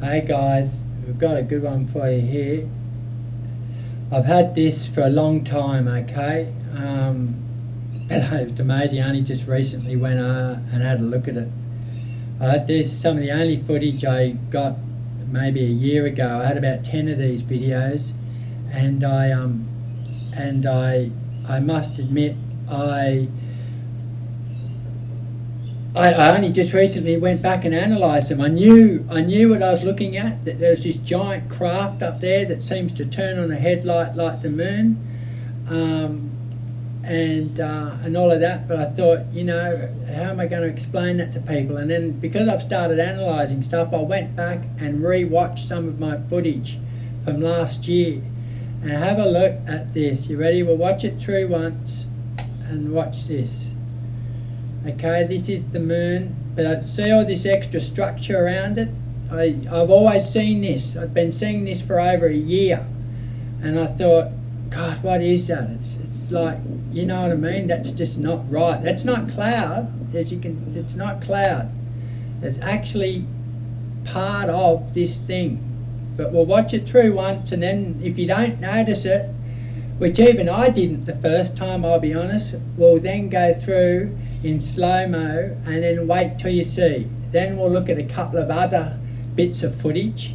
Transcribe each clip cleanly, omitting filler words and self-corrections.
Hey guys, we've got a good one for you here. I've had this for a long time, okay? But it's amazing, I only just recently went and had a look at it. This is some of the only footage I got maybe a year ago. I had about 10 of these videos, and I must admit I only just recently went back and analysed them. I knew what I was looking at, that there's this giant craft up there that seems to turn on a headlight like the moon, and all of that, but I thought, you know, how am I going to explain that to people? And then because I've started analysing stuff, I went back and re-watched some of my footage from last year. And have a look at this. You ready? We'll watch it through once and watch this. Okay, this is the moon, but I see all this extra structure around it. I've always seen this. I've been seeing this for over a year, and I thought, God, what is that? It's like, you know what I mean? That's just not right. That's not cloud, it's not cloud. It's actually part of this thing. But we'll watch it through once, and then if you don't notice it, which even I didn't the first time, I'll be honest, we'll then go through in slow-mo and then wait till you see. Then we'll look at a couple of other bits of footage,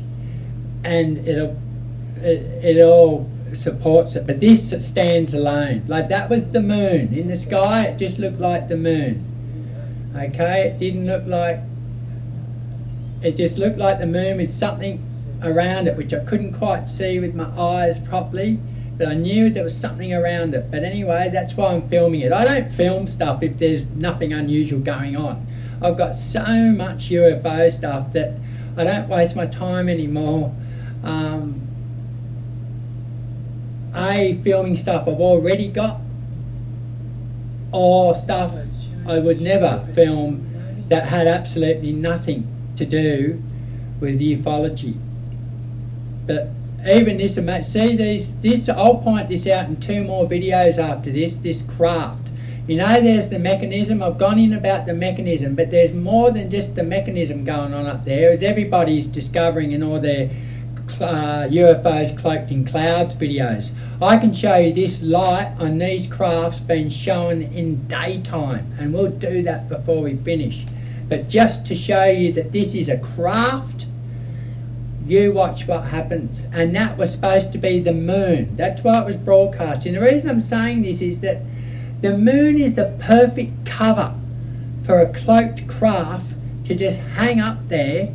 and it all supports it. But this stands alone. Like, that was the moon in the sky. It just looked like the moon. Okay, it didn't look like, it just looked like the moon with something around it which I couldn't quite see with my eyes properly, but I knew there was something around it. But anyway, that's why I'm filming it. I don't film stuff if there's nothing unusual going on. I've got so much UFO stuff that I don't waste my time anymore filming stuff I've already got, or stuff I would never film that had absolutely nothing to do with ufology. But even this, see this, I'll point this out in 2 more videos after this craft. You know, there's the mechanism. I've gone in about the mechanism, but there's more than just the mechanism going on up there, as everybody's discovering in all their UFOs cloaked in clouds videos. I can show you this light on these crafts being shown in daytime, and we'll do that before we finish. But just to show you that this is a craft, you watch what happens. And that was supposed to be the moon. That's why it was broadcast. And the reason I'm saying this is that the moon is the perfect cover for a cloaked craft to just hang up there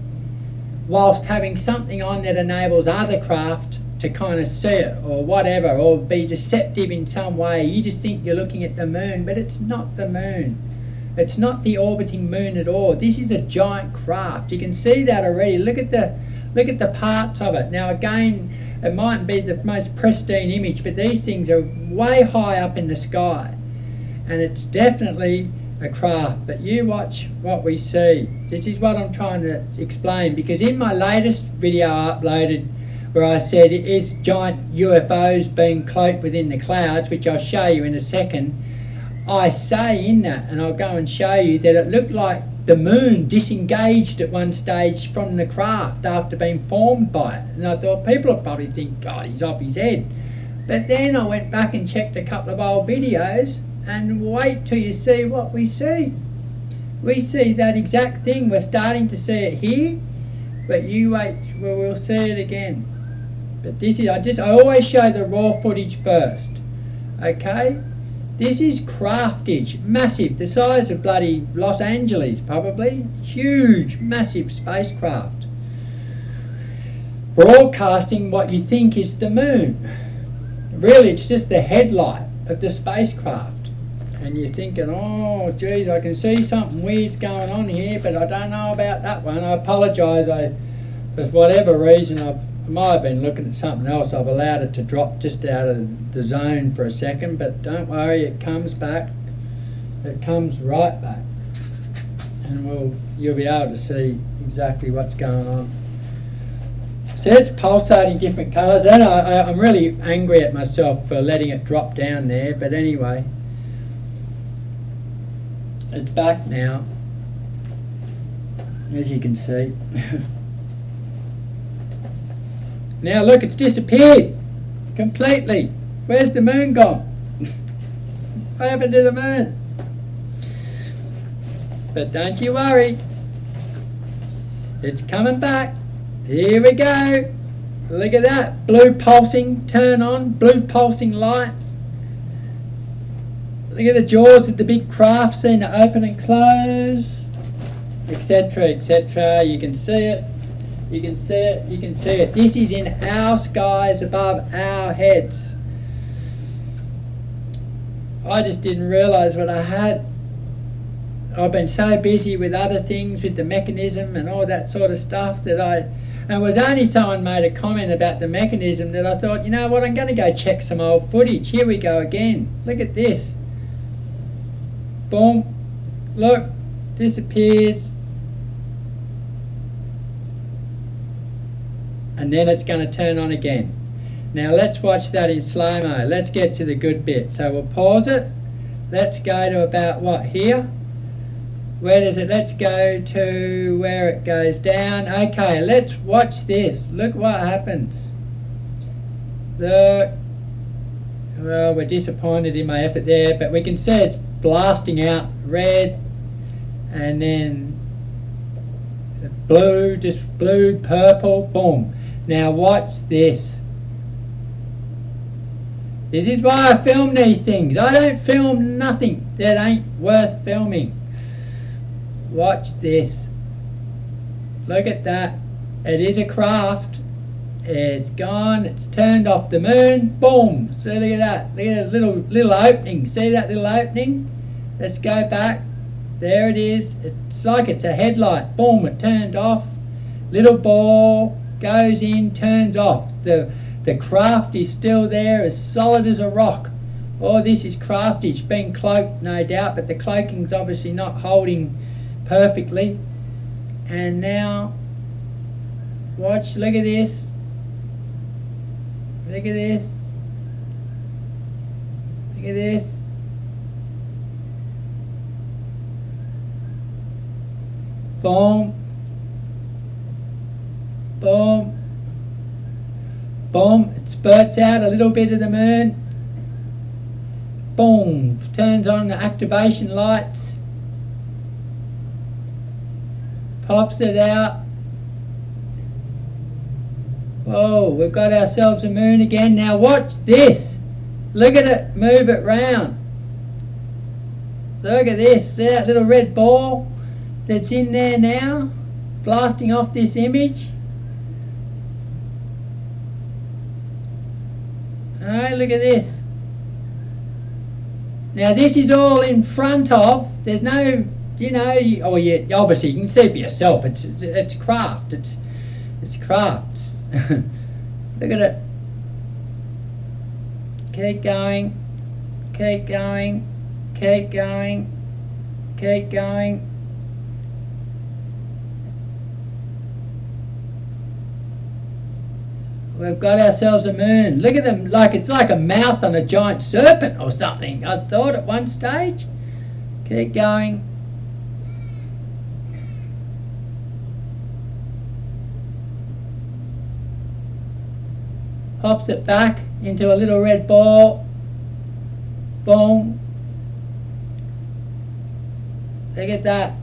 whilst having something on that enables other craft to kind of see it or whatever, or be deceptive in some way. You just think you're looking at the moon, but it's not the moon. It's not the orbiting moon at all. This is a giant craft. You can see that already. Look at the parts of it. Now again, it mightn't be the most pristine image, but these things are way high up in the sky, and it's definitely a craft. But you watch what we see. This is what I'm trying to explain, because in my latest video I uploaded where I said it is giant UFOs being cloaked within the clouds, which I'll show you in a second, I say in that, and I'll go and show you, that it looked like the moon disengaged at one stage from the craft after being formed by it. And I thought people will probably think, God, he's off his head. But then I went back and checked a couple of old videos, and wait till you see what we see. We see that exact thing. We're starting to see it here, but you wait, we'll see it again. But this is, I always show the raw footage first. Okay? This is craftage, massive, the size of bloody Los Angeles probably. Huge, massive spacecraft. Broadcasting what you think is the moon. Really, it's just the headlight of the spacecraft. And you're thinking, oh, geez, I can see something weird's going on here, but I don't know about that one. I apologise. For whatever reason, I might have been looking at something else. I've allowed it to drop just out of the zone for a second, but don't worry, it comes back. It comes right back, and you'll be able to see exactly what's going on. See, it's pulsating different colours, and I'm really angry at myself for letting it drop down there, but anyway, it's back now, as you can see. Now look, it's disappeared completely. Where's the moon gone? What happened to the moon? But don't you worry, it's coming back. Here we go. Look at that, blue pulsing, turn on, blue pulsing light. Look at the jaws of the big craft, seen to open and close, etc, etc. You can see it, you can see it, you can see it. This is in our skies above our heads. I just didn't realise what I had. I've been so busy with other things, with the mechanism and all that sort of stuff, that and it was only someone made a comment about the mechanism that I thought, you know what, I'm going to go check some old footage. Here we go again. Look at this. Boom. Look, disappears. And then it's going to turn on again. Now let's watch that in slow-mo. Let's get to the good bit. So we'll pause it. Let's go to about, what, here? Where does it? Let's go to where it goes down. Okay, let's watch this. Look what happens. Look. Well, we're disappointed in my effort there, but we can see it's blasting out red, and then blue, just blue, purple, boom. Now watch this. This is why I film these things. I don't film nothing that ain't worth filming. Watch this. Look at that. It is a craft. It's gone. It's turned off the moon. Boom. So look at that. Look at that little opening. See that little opening? Let's go back. There it is. It's like it's a headlight. Boom. It turned off. Little ball goes in, turns off. The craft is still there, as solid as a rock. Oh, this is crafty. It's been cloaked, no doubt, but the cloaking's obviously not holding perfectly. And now, watch, look at this. Look at this. Look at this. Boom. Boom. Boom. It spurts out a little bit of the moon. Boom. Turns on the activation lights. Pops it out. Whoa, we've got ourselves a moon again. Now watch this. Look at it, move it round. Look at this. See that little red ball that's in there now, blasting off this image? Alright, look at this. Now this is all in front of, there's no, obviously you can see for yourself, it's craft, it's crafts. Look at it. Keep going, keep going, keep going, keep going. We've got ourselves a moon. Look at them, like it's like a mouth on a giant serpent or something, I thought at one stage. Keep going. Pops it back into a little red ball. Boom. Look at that.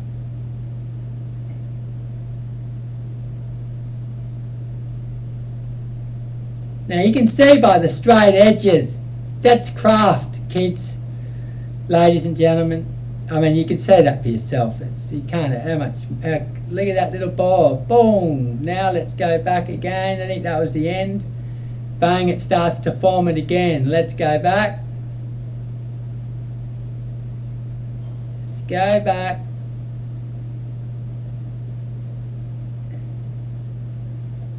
Now you can see by the straight edges, that's craft, kids, ladies and gentlemen. I mean, you can see that for yourself. You can't, look at that little ball, boom. Now let's go back again. I think that was the end. Bang, it starts to form it again. Let's go back. Let's go back.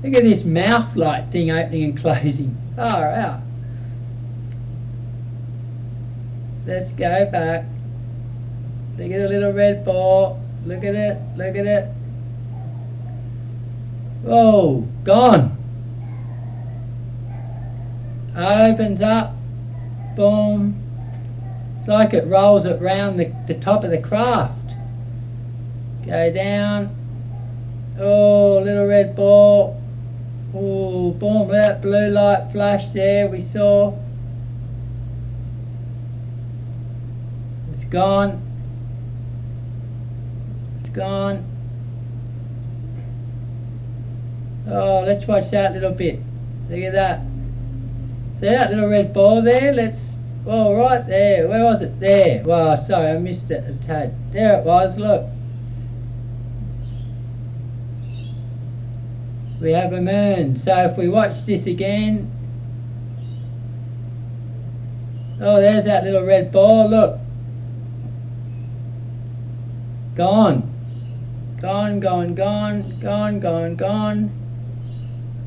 Look at this mouth light thing opening and closing. Far out. Let's go back. Look at the little red ball. Look at it. Look at it. Whoa, gone. Opens up. Boom. It's like it rolls it round the top of the craft. Go down. Oh, little red ball. Oh, boom, boom. That blue light flash there we saw. It's gone. It's gone. Oh, let's watch that little bit. Look at that. See that little red ball there? Oh, right there. Where was it? There. Well, sorry, I missed it a tad. There it was, look. We have a moon. So if we watch this again. Oh, there's that little red ball, look. Gone. Gone, gone, gone, gone, gone, gone.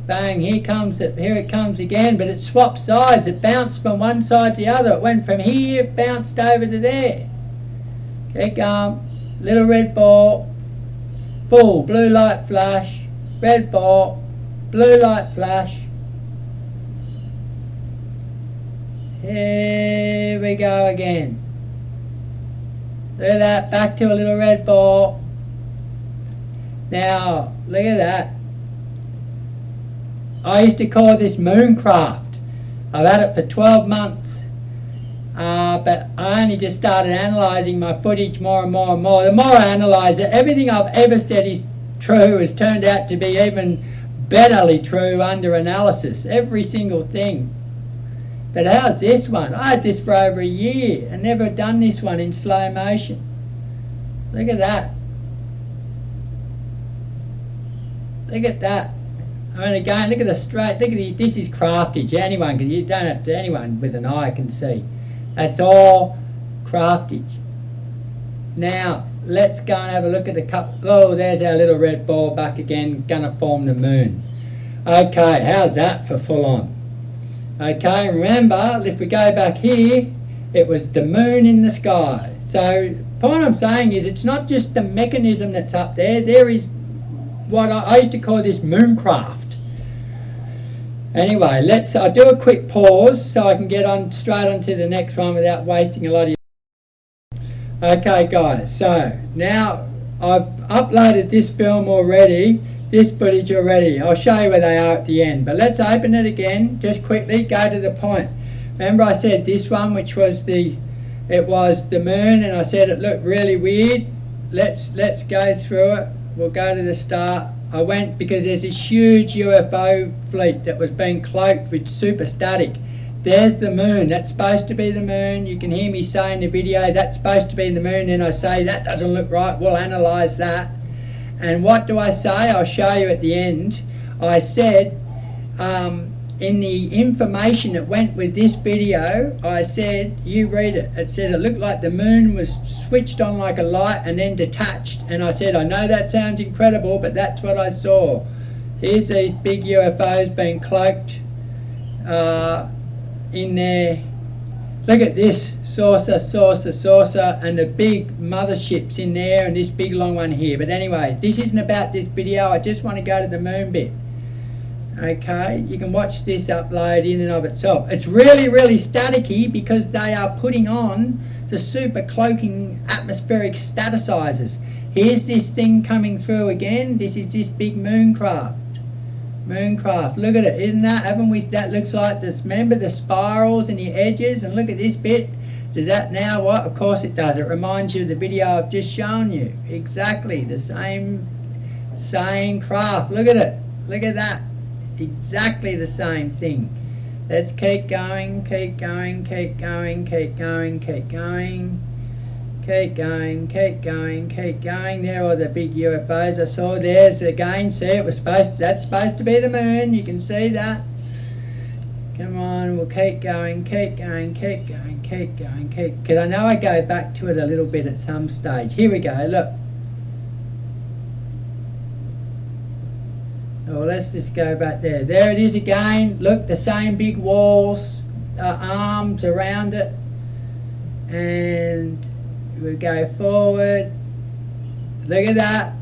Bang, here it comes again, but it swapped sides. It bounced from one side to the other. It went from here, bounced over to there. Keep going. Little red ball. Boom, blue light flash. Red ball. Blue light flash. Here we go again. Look at that, back to a little red ball. Now, look at that. I used to call this mooncraft. I've had it for 12 months. But I only just started analysing my footage more and more and more. The more I analyse it, everything I've ever said is true has turned out to be even betterly true under analysis. Every single thing. But how's this one? I had this for over a year and never done this one in slow motion. Look at that. Look at that. I mean, again, look at the straight. Look at this is craftage. Anyone can. You don't have to. Anyone with an eye can see. That's all craftage. Now let's go and have a look at the cup. Oh, there's our little red ball back again. Gonna form the moon. Okay, how's that for full on? Okay, remember if we go back here, it was the moon in the sky. So the point I'm saying is, it's not just the mechanism that's up there. There is what I used to call this mooncraft. Anyway, I'll do a quick pause so I can get on straight onto the next one without wasting a lot of your time. Okay guys, so now I've uploaded this film already, this footage already. I'll show you where they are at the end, but let's open it again, just quickly, go to the point. Remember I said this one, which was it was the moon, and I said it looked really weird. Let's go through it. We'll go to the start. I went because there's this huge UFO fleet that was being cloaked with super static. There's the moon. That's supposed to be the moon. You can hear me say in the video, that's supposed to be the moon. And I say, that doesn't look right. We'll analyse that. And what do I say? I'll show you at the end. I said, in the information that went with this video, I said, you read it. It says it looked like the moon was switched on like a light and then detached. And I said, I know that sounds incredible, but that's what I saw. Here's these big UFOs being cloaked in there. Look at this, saucer, saucer, saucer, and the big motherships in there, and this big long one here. But anyway, this isn't about this video. I just want to go to the moon bit. Okay, you can watch this upload in and of itself. It's really, really staticky because they are putting on the super cloaking atmospheric staticizers. Here's this thing coming through again. This is this big mooncraft. Mooncraft, look at it, isn't that? Haven't we? That looks like this. Remember the spirals and the edges, and look at this bit. Does that now what? Of course it does. It reminds you of the video I've just shown you. Exactly the same craft. Look at it. Look at that. Exactly the same thing. Let's keep going, keep going, keep going, keep going, keep going, keep going, keep going, keep going. There are the big UFOs I saw. There's again. See, that's supposed to be the moon. You can see that. Come on, we'll keep going, keep going, keep going, keep going, keep. Because I know I go back to it a little bit at some stage. Here we go. Look. Oh, let's just go back there. There it is again. Look, the same big walls, arms around it. And we go forward. Look at that.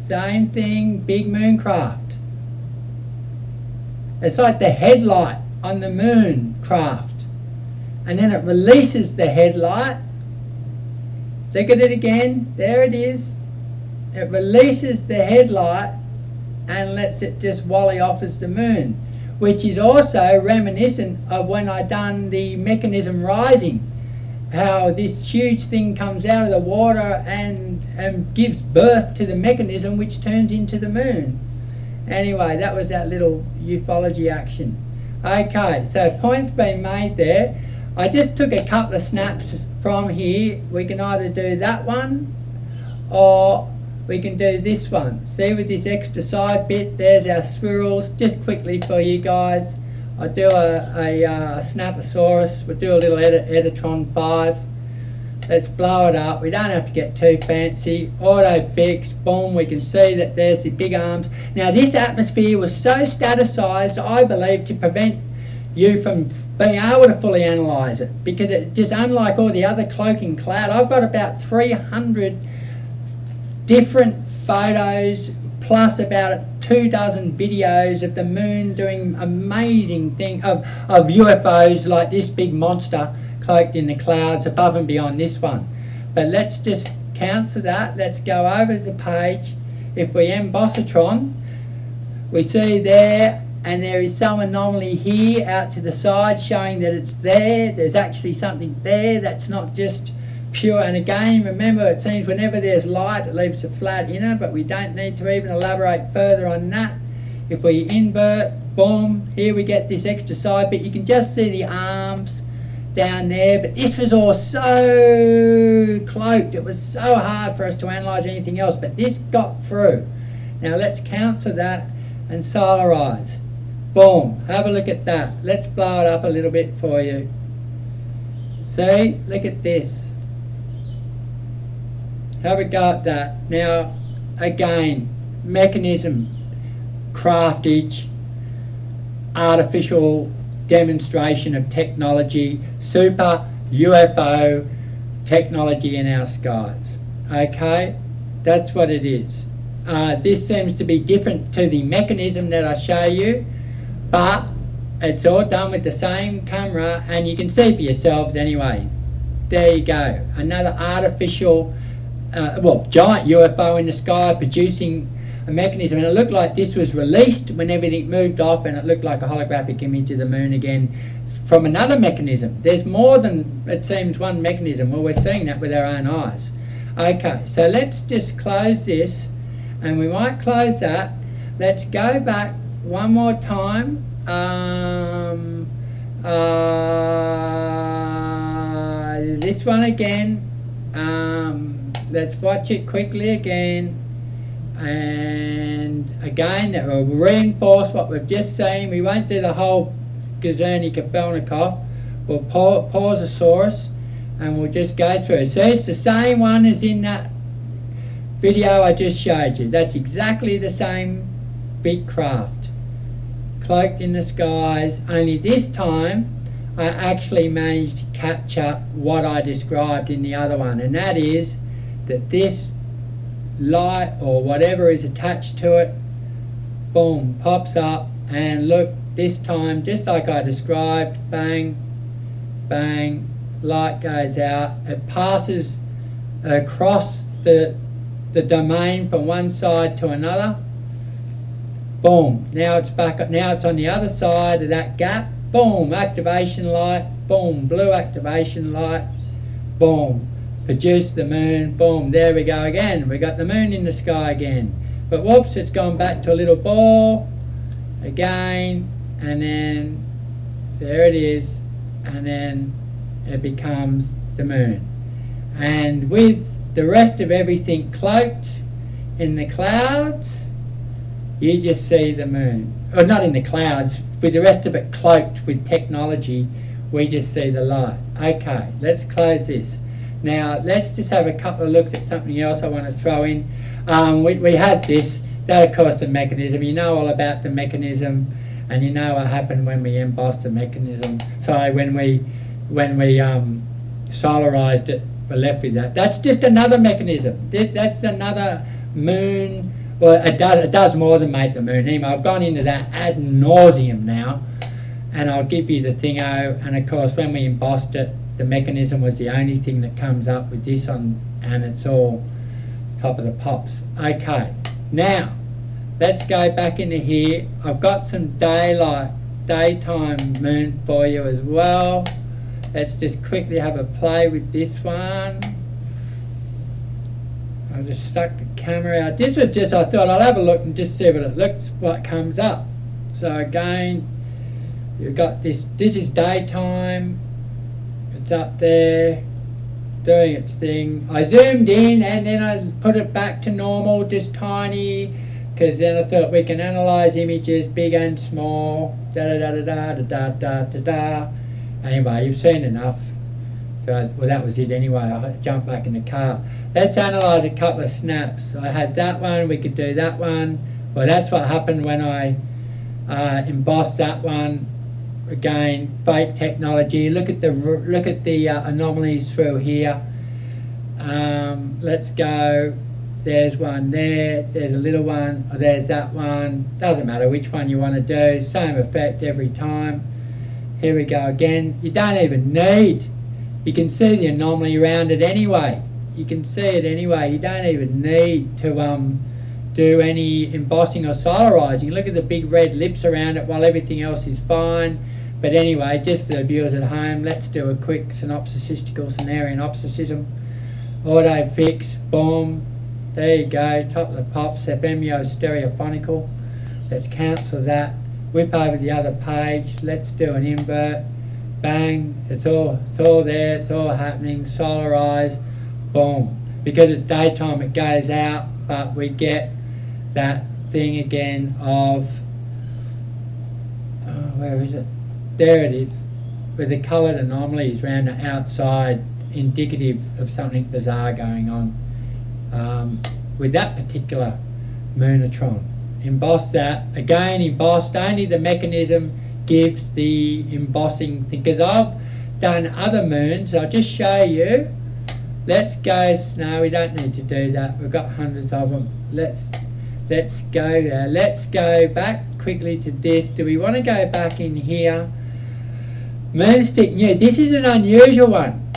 Same thing, big mooncraft. It's like the headlight on the moon craft. And then it releases the headlight. Look at it again. There it is. It releases the headlight and lets it just wally off as the moon. which is also reminiscent of when I done the mechanism rising, how this huge thing comes out of the water and gives birth to the mechanism which turns into the moon. Anyway, that was that little ufology action. Okay, so points being made there. I just took a couple of snaps from here. We can either do that one or we can do this one. See, with this extra side bit, there's our swirls. Just quickly for you guys, I do a Snaposaurus. We'll do a little Editron 5. Let's blow it up. We don't have to get too fancy. Auto fix, boom, we can see that there's the big arms. Now this atmosphere was so staticized, I believe, to prevent you from being able to fully analyze it, because it just, unlike all the other cloaking cloud, I've got about 300 different photos plus about 24 videos of the moon doing amazing thing of UFOs like this big monster cloaked in the clouds above and beyond this one. But let's just cancel that. Let's go over the page. If we embositron, we see there, and there is some anomaly here out to the side showing that it's there. There's actually something there that's not just pure. And again, remember, it seems whenever there's light it leaves a flat inner, but we don't need to even elaborate further on that. If we invert, boom, here we get this extra side bit. You can just see the arms down there, but this was all so cloaked. It was so hard for us to analyse anything else, but this got through. Now let's cancel that and solarize. Boom, have a look at that. Let's blow it up a little bit for you. See, look at this. Have a go at that. Now, again, mechanism, craftage, artificial demonstration of technology, super UFO technology in our skies. Okay, that's what it is. This seems to be different to the mechanism that I show you, but it's all done with the same camera, and you can see for yourselves anyway. There you go, another artificial, giant UFO in the sky producing a mechanism. And it looked like this was released when everything moved off, and it looked like a holographic image of the moon again from another mechanism. There's more than, it seems, one mechanism. Well, we're seeing that with our own eyes. Okay, so let's just close this, and we might close that. Let's go back one more time. This one again. Let's watch it quickly again. And again, that will reinforce what we've just seen. We won't do the whole Gazerny-Kafelnikov. We'll pause a source and we'll just go through. So it's the same one as in that video I just showed you. That's exactly the same big craft, cloaked in the skies, only this time I actually managed to capture what I described in the other one, and that is that this light or whatever is attached to it, boom, pops up, and look, this time just like I described, bang, bang, light goes out, it passes across the domain from one side to another, boom, now it's back up, now it's on the other side of that gap, boom, activation light, boom, blue activation light, boom, produce the moon, boom, there we go again, we got the moon in the sky again, but whoops, it's gone back to a little ball again, and then there it is, and then it becomes the moon. And with the rest of everything cloaked in the clouds, you just see the moon, or not in the clouds, with the rest of it cloaked with technology, we just see the light. Okay, let's close this. Now let's just have a couple of looks at something else I want to throw in. We had this, that of course the mechanism, you know all about the mechanism, and you know what happened when we embossed the mechanism. So when we solarized it, we're left with that. That's just another mechanism. That's another moon. Well, it does more than make the moon. Anyway, I've gone into that ad nauseum now, and I'll give you the thingo. And of course, when we embossed it, the mechanism was the only thing that comes up with this on, and it's all top of the pops. Okay, now let's go back into here. I've got some daylight daytime moon for you as well. Let's just quickly have a play with this one. I just stuck the camera out. This was just, I thought I'll have a look and just see what comes up. So again, you've got this is daytime, it's up there doing its thing. I zoomed in and then I put it back to normal, just tiny, because then I thought we can analyze images big and small, da da da da da da da da da. Anyway, you've seen enough. So, well, that was it anyway. I jumped back in the car. Let's analyse a couple of snaps. I had that one, we could do that one. Well, that's what happened when I embossed that one. Again, fake technology. Look at the anomalies through here. Let's go. There's one there. There's a little one. Or there's that one. Doesn't matter which one you want to do. Same effect every time. Here we go again. You don't even need. You can see the anomaly around it anyway. You can see it anyway. You don't even need to do any embossing or solarizing. Look at the big red lips around it while everything else is fine. But anyway, just for the viewers at home, let's do a quick synopsisistical scenarionopsicism. Auto fix, boom. There you go. Top of the pops, FMEO stereophonical. Let's cancel that. Whip over the other page. Let's do an invert. Bang, it's all there, it's all happening, solarize, boom. Because it's daytime it goes out, but we get that thing again of, where is it? There it is, with the coloured anomalies around the outside, indicative of something bizarre going on with that particular Moonatron. Emboss that, again embossed, only the mechanism gives the embossing thing, because I've done other moons. I'll just show you. Let's go. No, we don't need to do that. We've got hundreds of them. Let's go there. Let's go back quickly to this. Do we want to go back in here? Moonstick. Yeah, this is an unusual one.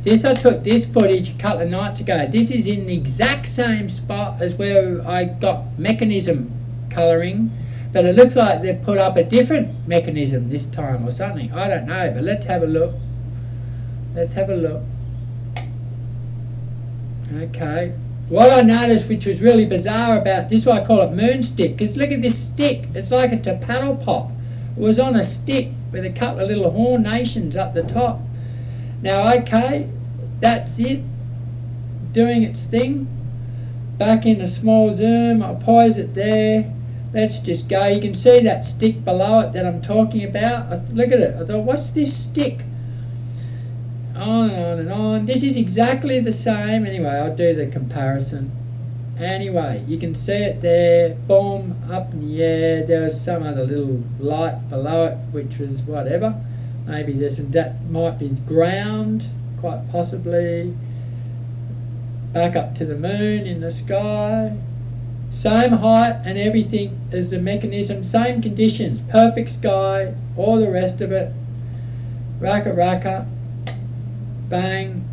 This, I took this footage a couple of nights ago. This is in the exact same spot as where I got mechanism colouring. But it looks like they've put up a different mechanism this time or something. I don't know, but let's have a look. Let's have a look. Okay. What I noticed, which was really bizarre about this, why I call it moonstick, because look at this stick. It's like a paddle pop. It was on a stick with a couple of little hornations up the top. Now, okay, that's it. Doing its thing. Back in the small zoom. I'll pause it there. Let's just go. You can see that stick below it that I'm talking about. Look at it. I thought, what's this stick? On and on and on. This is exactly the same. Anyway, I'll do the comparison. Anyway, you can see it there. Boom, up in the air. There was some other little light below it, which was whatever. Maybe that might be ground, quite possibly. Back up to the moon in the sky. Same height and everything as the mechanism, same conditions, perfect sky, all the rest of it. Raka, bang.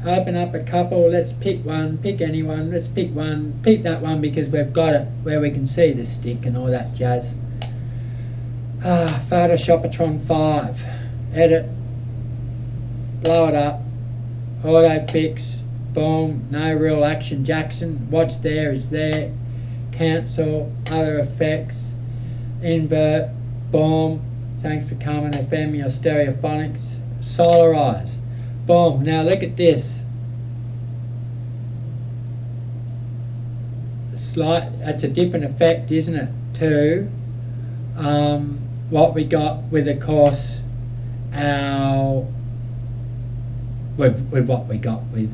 Open up a couple, let's pick one, pick anyone, let's pick one, pick that one because we've got it where we can see the stick and all that jazz. Photoshopatron 5, edit, blow it up, auto fix. Boom, no real action Jackson. What's there is there. Cancel, other effects, invert, boom. Thanks for coming, FM, your stereophonics. Solarize, boom. Now look at this. That's a different effect, isn't it, to what we got with, of course, our with what we got with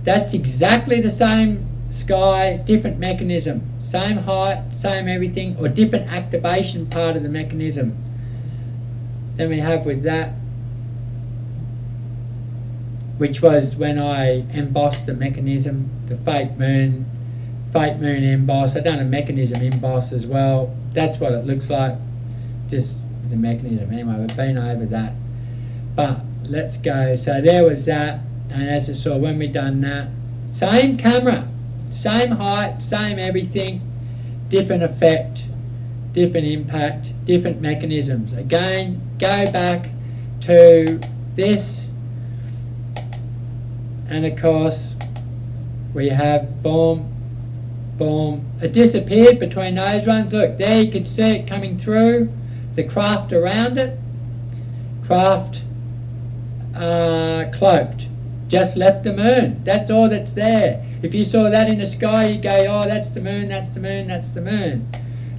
that's exactly the same sky, different mechanism, same height, same everything, or different activation part of the mechanism. Then we have with that, which was when I embossed the mechanism, the fake moon emboss. I've done a mechanism emboss as well. That's what it looks like, just the mechanism. Anyway, we've been over that. But let's go. So there was that. And as I saw, when we done that, same camera, same height, same everything, different effect, different impact, different mechanisms. Again, go back to this, and of course we have boom, boom. It disappeared between those ones. Look, there you could see it coming through, the craft around it. Craft cloaked, just left the moon. That's all that's there. If you saw that in the sky, you'd go, oh, that's the moon, that's the moon, that's the moon.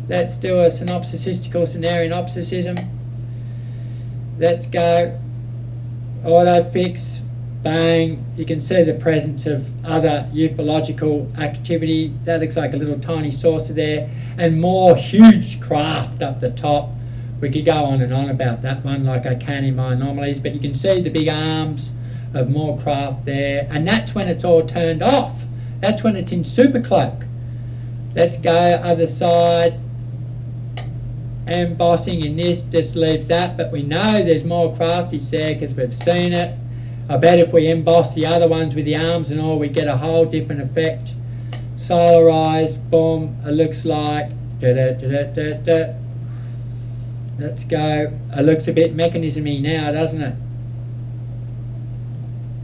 Let's do a synopsisistical scenarionopsisism. Let's go. Auto fix. Bang. You can see the presence of other ufological activity. That looks like a little tiny saucer there. And more huge craft up the top. We could go on and on about that one like I can in my anomalies. But you can see the big arms of more craft there. And that's when it's all turned off. That's when it's in super cloak. Let's go other side. Embossing in this just leaves that, but we know there's more craftage there because we've seen it. I bet if we emboss the other ones with the arms and all, we get a whole different effect. Solarize, boom, it looks like. Let's go. It looks a bit mechanism-y now, doesn't it?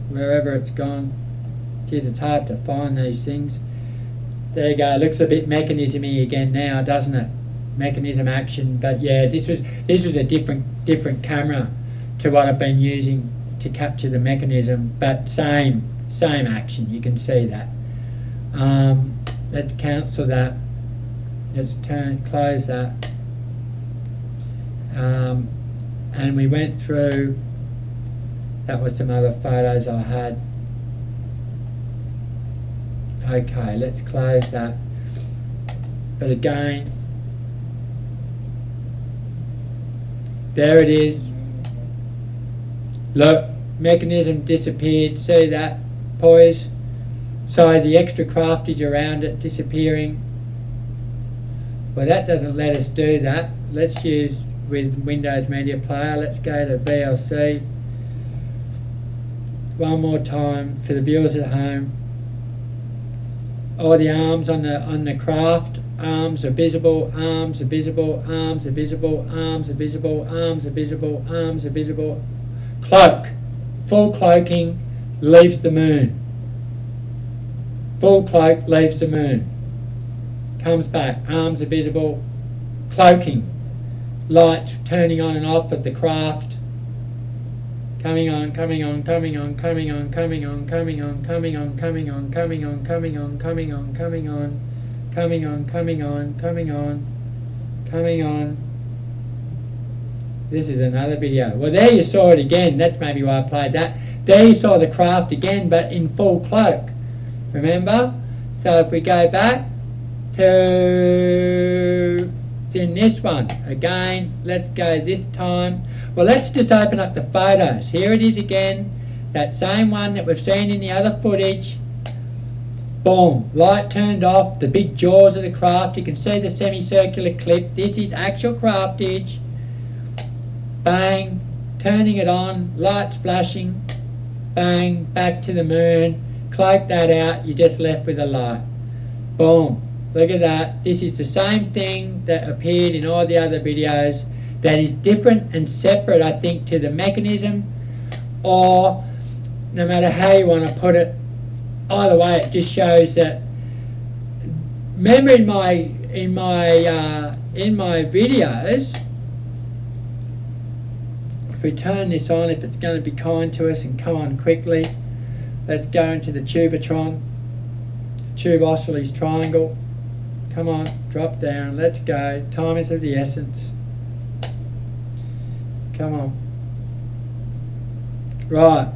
Wherever it's gone. Geez, it's hard to find these things. There you go, it looks a bit mechanism-y again now, doesn't it? Mechanism action, but yeah, this was a different camera to what I've been using to capture the mechanism, but same action. You can see that. Let's cancel that. Let's close that. And we went through. That was some other photos I had. Okay, let's close that. But again, there it is. Look, mechanism disappeared. See that? Poise. So the extra craftage around it disappearing. Well, that doesn't let us do that. Let's use with Windows Media Player. Let's go to VLC. One more time for the viewers at home. All the arms on the craft. Arms are visible, arms are visible, arms are visible, arms are visible, arms are visible, arms are visible. Cloak. Full cloaking leaves the moon. Full cloak leaves the moon. Comes back. Arms are visible. Cloaking. Lights turning on and off at the craft. Coming on, coming on, coming on, coming on, coming on, coming on, coming on, coming on, coming on, coming on, coming on, coming on. Coming on, coming on, coming on, coming on. This is another video. Well, there you saw it again. That's maybe why I played that. There you saw the craft again, but in full cloak. Remember? So if we go back to in this one again, let's go this time. Well, let's just open up the photos. Here it is again. That same one that we've seen in the other footage. Boom, light turned off, the big jaws of the craft. You can see the semicircular clip. This is actual craftage. Bang, turning it on, lights flashing. Bang, back to the moon. Cloak that out, you're just left with a light. Boom, look at that. This is the same thing that appeared in all the other videos. That is different and separate, I think, to the mechanism, or no matter how you want to put it. Either way, it just shows that. Remember in my videos, if we turn this on, if it's going to be kind to us and come on quickly, let's go into the Tubatron, Tube Oscilles triangle. Come on, drop down. Let's go. Time is of the essence. Come on. Right.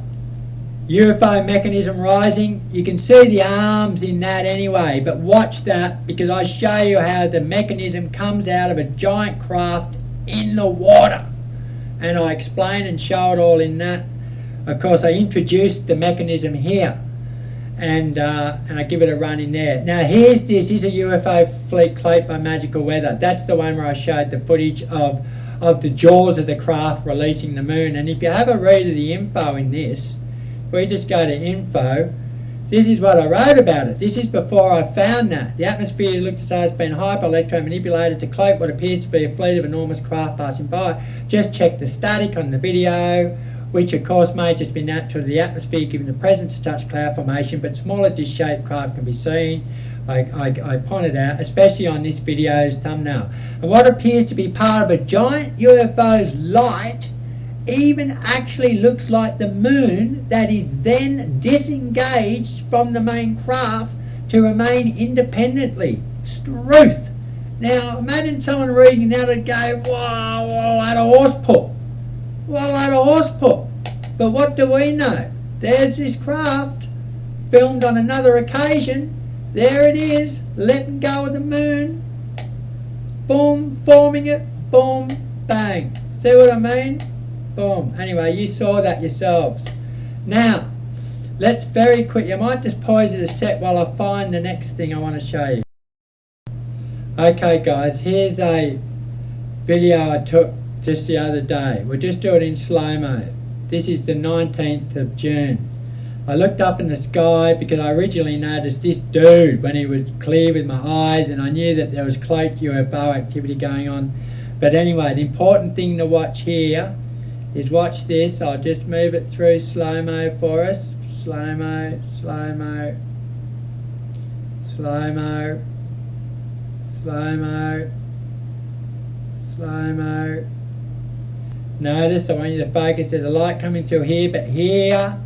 UFO mechanism rising. You can see the arms in that anyway, but watch that because I show you how the mechanism comes out of a giant craft in the water, and I explain and show it all in that. Of course, I introduced the mechanism here, and I give it a run in there. Now here's this is a UFO fleet cloaked by magical weather. That's the one where I showed the footage of the jaws of the craft releasing the moon. And if you have a read of the info in this, we just go to info, This is what I wrote about it. This is before I found that. The atmosphere looks as though it's been hyper-electro-manipulated to cloak what appears to be a fleet of enormous craft passing by. Just check the static on the video, which of course may just be natural to the atmosphere given the presence of such cloud formation, but smaller disc-shaped craft can be seen. I pointed out, especially on this video's thumbnail. And what appears to be part of a giant UFO's light even actually looks like the moon that is then disengaged from the main craft to remain independently. Struth. Now imagine someone reading that and go, wow, what a horse pull. Well, what a horse pull. But what do we know? There's this craft filmed on another occasion. There it is, letting go of the moon. Boom, forming it. Boom, bang. See what I mean? Boom. Anyway, you saw that yourselves. Now, let's very quickly, I might just pause it a sec while I find the next thing I want to show you. Okay guys, here's a video I took just the other day. We'll just do it in slow-mo. This is the 19th of June. I looked up in the sky because I originally noticed this dude when he was clear with my eyes, and I knew that there was cloaked UFO activity going on. But anyway, the important thing to watch here is watch this. I'll just move it through slow-mo for us. Slow-mo, slow-mo, slow-mo, slow-mo, slow-mo. Notice, I want you to focus, there's a light coming through here, but here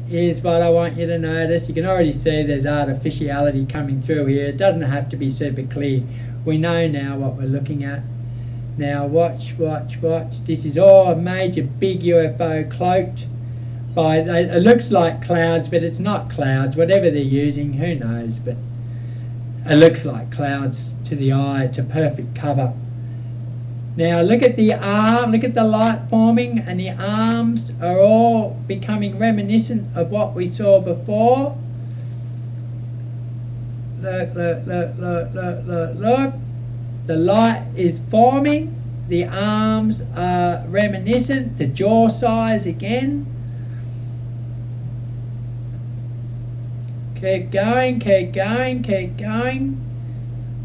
is what I want you to notice. You can already see there's artificiality coming through here. It doesn't have to be super clear. We know now what we're looking at. Now watch, watch, watch. This is all a major big UFO cloaked by, it looks like clouds, but it's not clouds. Whatever they're using, who knows, but it looks like clouds to the eye. It's a perfect cover. Now look at the arm, look at the light forming, and the arms are all becoming reminiscent of what we saw before. Look, look, look, look, look, look, look. The light is forming, the arms are reminiscent, the jaw size again. Keep going, keep going, keep going.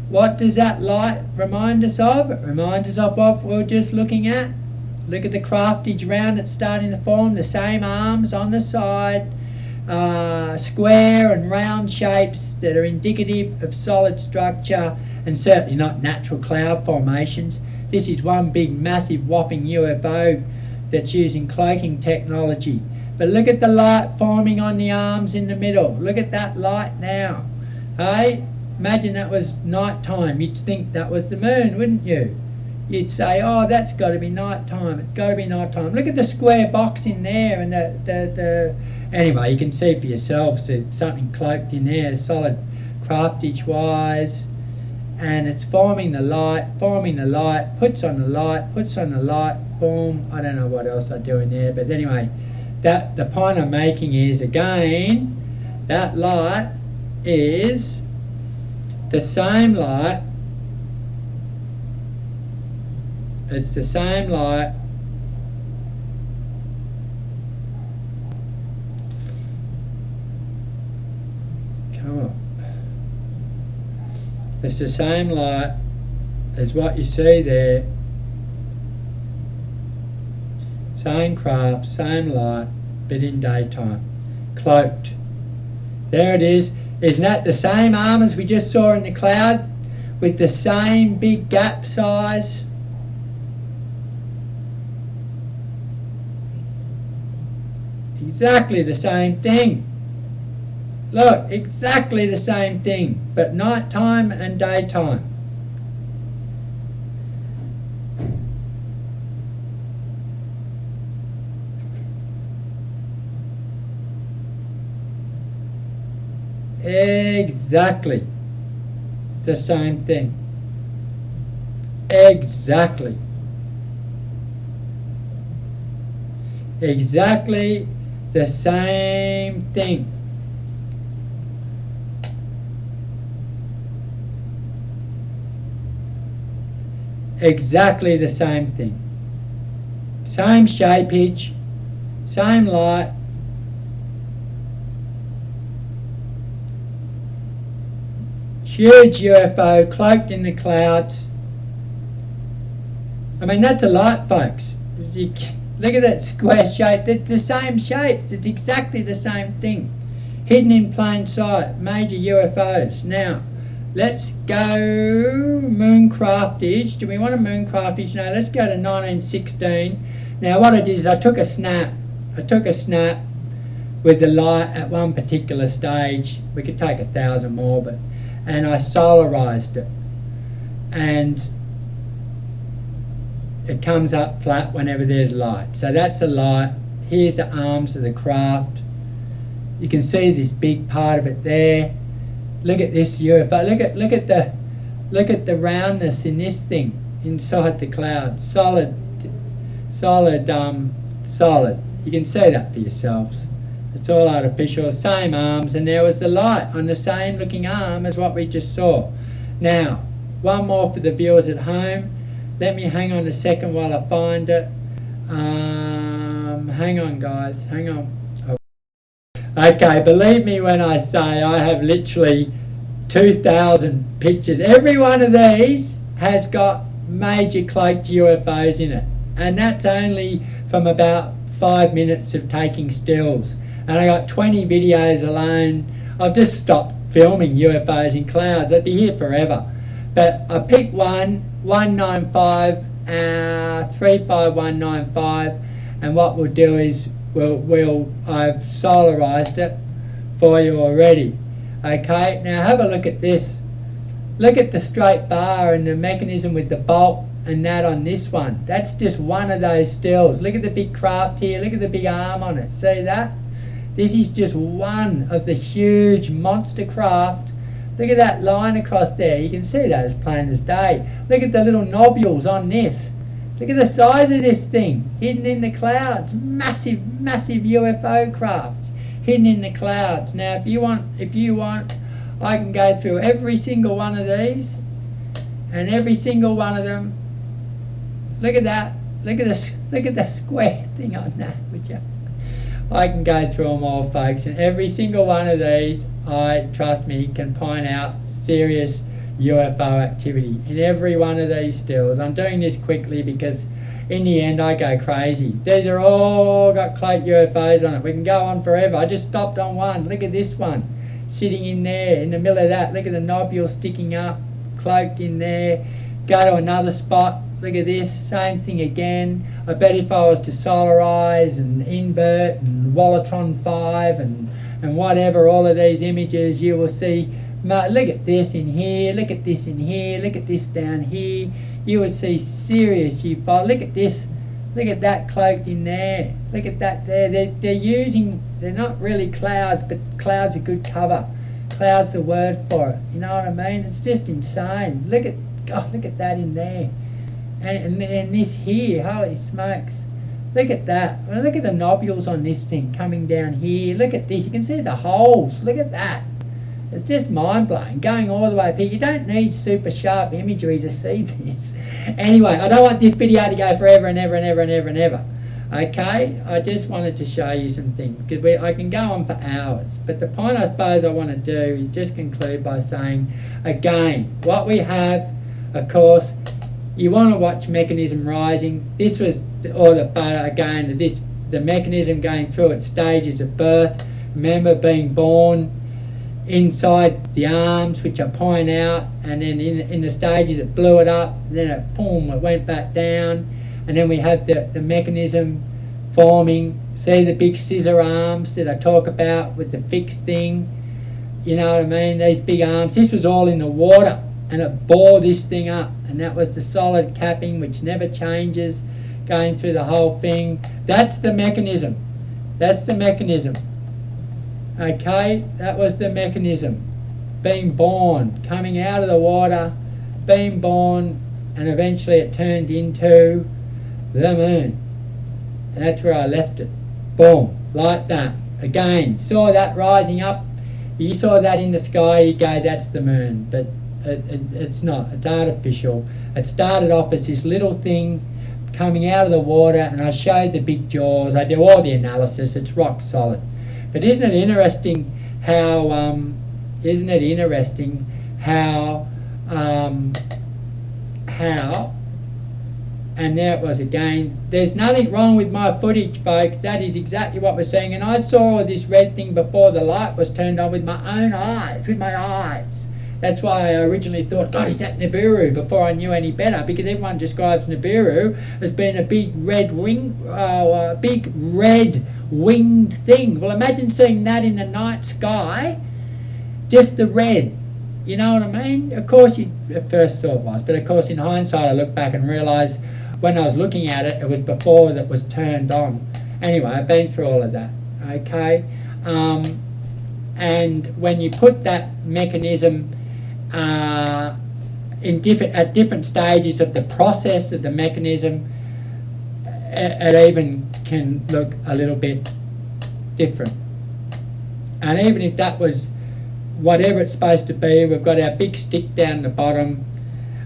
What does that light remind us of? It reminds us of what we were just looking at. Look at the craftage round that's starting to form, the same arms on the side, square and round shapes that are indicative of solid structure and certainly not natural cloud formations. This is one big massive whopping UFO that's using cloaking technology. But look at the light forming on the arms in the middle. Look at that light now. Hey? Imagine that was night time. You'd think that was the moon, wouldn't you? You'd say, oh, that's got to be night time. It's got to be night time. Look at the square box in there, and the anyway, you can see for yourselves there's something cloaked in there, solid craftage wise, and it's forming the light, puts on the light, boom. I don't know what else I do in there, but anyway, that the point I'm making is, again, that light is the same light. It's the same light come on. It's the same light as what you see there. Same craft, same light, but in daytime. Cloaked. There it is. Isn't that the same arm as we just saw in the cloud, with the same big gap size? Exactly the same thing. Look, exactly the same thing, but nighttime and daytime. Exactly the same thing. Exactly. Exactly the same thing. Exactly the same thing. Same shapeage, same light. huge UFO cloaked in the clouds. I mean, that's a light, folks. Look at that square shape. It's the same shape. It's exactly the same thing. Hidden in plain sight. Major UFOs. Now, let's go mooncraftage. Do we want a mooncraftage? No, let's go to 1916. Now, what I did is I took a snap. With the light at one particular stage. We could take 1,000 more, and I solarized it. And it comes up flat whenever there's light. So that's the light. Here's the arms of the craft. You can see this big part of it there. Look at this UFO. Look at the roundness in this thing inside the cloud. Solid. You can see that for yourselves. It's all artificial. Same arms, and there was the light on the same looking arm as what we just saw. Now, one more for the viewers at home. Let me hang on a second while I find it. Hang on, guys. Hang on. Okay, believe me when I say I have literally 2,000 pictures. Every one of these has got major cloaked UFOs in it. And that's only from about 5 minutes of taking stills. And I got 20 videos alone. I've just stopped filming UFOs in clouds. I'd be here forever. But I picked 195, 35195, and what we'll do is I've solarized it for you already. Okay, now have a look at this. Look at the straight bar and the mechanism with the bolt and that on this one. That's just one of those stills. Look at the big craft here. Look at the big arm on it. See that? This is just one of the huge monster craft. Look at that line across there. You can see that as plain as day. Look at the little nobules on this. Look at the size of this thing. Hidden in the clouds. Massive UFO craft. Hidden in the clouds. Now if you want, I can go through every single one of these. And every single one of them. Look at that. Look at the square thing on that, would you? I can go through them all, folks, and every single one of these, trust me, can point out serious UFO activity in every one of these stills. I'm doing this quickly because in the end I go crazy. These are all got cloaked UFOs on it. We can go on forever. I just stopped on one. Look at this one sitting in there in the middle of that. Look at the nobule sticking up, cloaked in there. Go to another spot. Look at this, same thing again. I bet if I was to solarize and invert and Wollatron 5 and whatever, all of these images, you will see, look at this in here, look at this in here, look at this down here. You would see serious UFO. Look at this, look at that cloaked in there. Look at that there. They're not really clouds, but clouds are good cover. Clouds the word for it. You know what I mean? It's just insane. Look at that in there. And this here, holy smokes. Look at that. Well, look at the nobules on this thing coming down here. Look at this. You can see the holes. Look at that. It's just mind-blowing. Going all the way up here. You don't need super sharp imagery to see this. Anyway, I don't want this video to go forever and ever and ever and ever and ever. Okay? I just wanted to show you some things. Because I can go on for hours. But the point I suppose I want to do is just conclude by saying, again, what we have, of course, you want to watch mechanism rising. This was, or the photo again, the mechanism going through its stages of birth. Remember being born inside the arms, which I point out, and then in the stages it blew it up, then it went back down, and then we have the mechanism forming. See the big scissor arms that I talk about with the fixed thing? You know what I mean? These big arms. This was all in the water. And it bore this thing up, and that was the solid capping which never changes, going through the whole thing. That's the mechanism. That's the mechanism. Okay, that was the mechanism. Being born, coming out of the water, being born, and eventually it turned into the moon. And that's where I left it. Boom, like that. Again, saw that rising up. You saw that in the sky, you go, that's the moon. But it's not. It's artificial. It started off as this little thing coming out of the water, and I showed the big jaws. I do all the analysis. It's rock solid. But isn't it interesting how how, and there it was again. There's nothing wrong with my footage, folks. That is exactly what we're seeing. And I saw this red thing before the light was turned on with my own eyes, with my eyes. That's why I originally thought, God, is that Nibiru, before I knew any better, because everyone describes Nibiru as being a big red winged thing. Well, imagine seeing that in the night sky, just the red. You know what I mean? Of course, at first thought was, but of course in hindsight I look back and realise when I was looking at it, it was before that was turned on. Anyway, I've been through all of that, okay? And when you put that mechanism at different stages of the process of the mechanism, it even can look a little bit different. And even if that was whatever it's supposed to be, we've got our big stick down the bottom.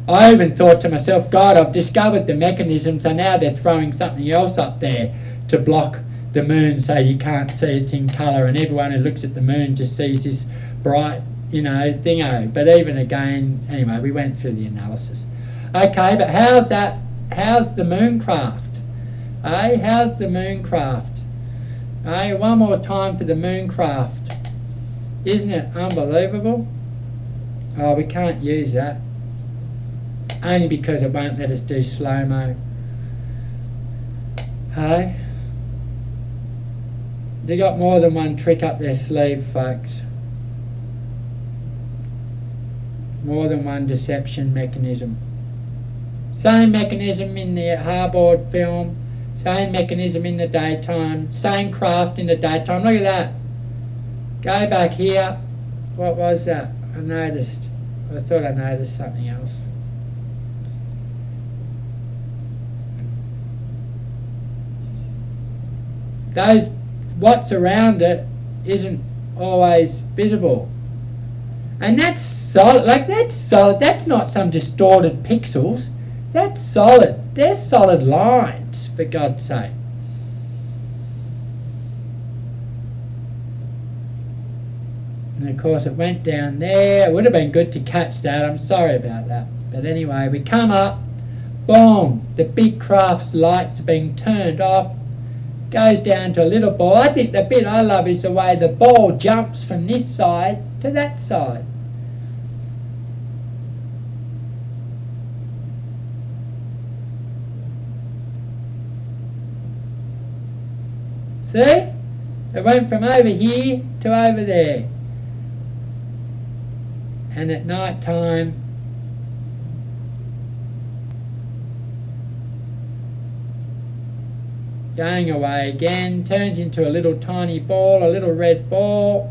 I even thought to myself, God, I've discovered the mechanism, so now they're throwing something else up there to block the moon so you can't see it's in colour, and everyone who looks at the moon just sees this bright, thingo. But even again, anyway, we went through the analysis. Okay, but how's the mooncraft? How's the mooncraft? One more time for the mooncraft. Isn't it unbelievable? Oh, we can't use that. Only because it won't let us do slow-mo. Hey? They got more than one trick up their sleeve, folks. More than one deception mechanism. Same mechanism in the hardboard film. Same mechanism in the daytime. Same craft in the daytime. Look at that. Go back here. What was that? I thought I noticed something else. What's around it isn't always visible. And that's solid. That's solid. That's not some distorted pixels. That's solid. They're solid lines, for God's sake. And of course it went down there. It would have been good to catch that. I'm sorry about that. But anyway, we come up. Boom. The big craft's lights are being turned off. Goes down to a little ball. I think the bit I love is the way the ball jumps from this side to that side. See? It went from over here to over there. And at night time, going away again, turns into a little tiny ball, a little red ball,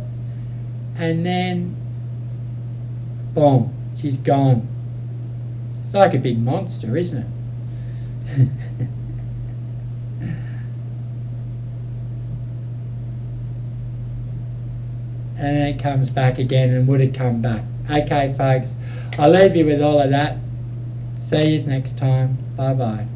and then boom, she's gone. It's like a big monster, isn't it? And then it comes back again, and would it come back? Okay, folks, I'll leave you with all of that. See you next time. Bye-bye.